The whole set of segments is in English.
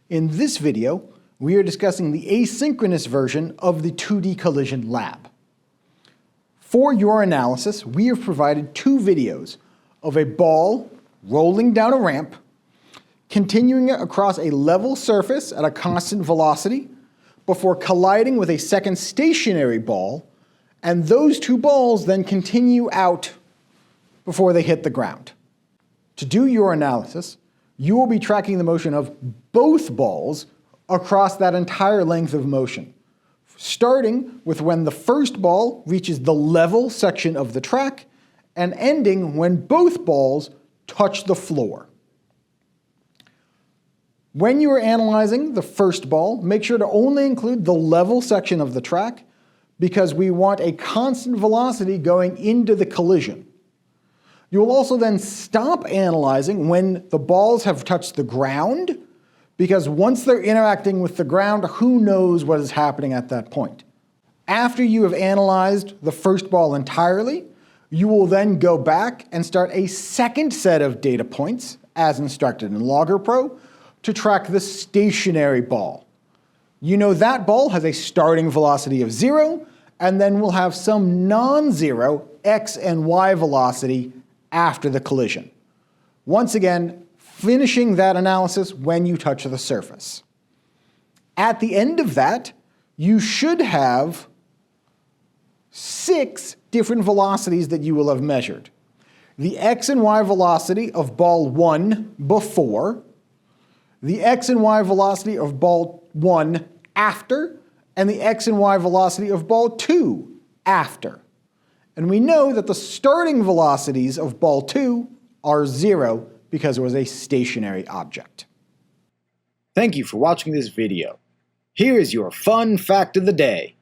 In this video, we are discussing the asynchronous version of the 2D collision lab. For your analysis, we have provided two videos of a ball rolling down a ramp, continuing it across a level surface at a constant velocity, before colliding with a second stationary ball, and those two balls then continue out before they hit the ground. To do your analysis, you will be tracking the motion of both balls across that entire length of motion, starting with when the first ball reaches the level section of the track and ending when both balls touch the floor. When you are analyzing the first ball, make sure to only include the level section of the track because we want a constant velocity going into the collision. You will also then stop analyzing when the balls have touched the ground, because once they're interacting with the ground, who knows what is happening at that point. After you have analyzed the first ball entirely, you will then go back and start a second set of data points, as instructed in Logger Pro, to track the stationary ball. You know that ball has a starting velocity of 0, and then will have some non-zero x and y velocity after the collision. Once again, finishing that analysis when you touch the surface. At the end of that, you should have 6 different velocities that you will have measured. The x and y velocity of ball 1 before, the x and y velocity of ball 1 after, and the x and y velocity of ball 2 after. And we know that the starting velocities of ball 2 are 0 because it was a stationary object. Thank you for watching this video. Here is your fun fact of the day.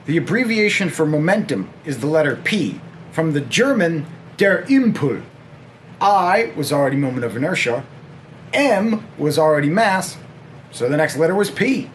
The abbreviation for momentum is the letter P, from the German der Impuls. I was already moment of inertia, M was already mass, so the next letter was P.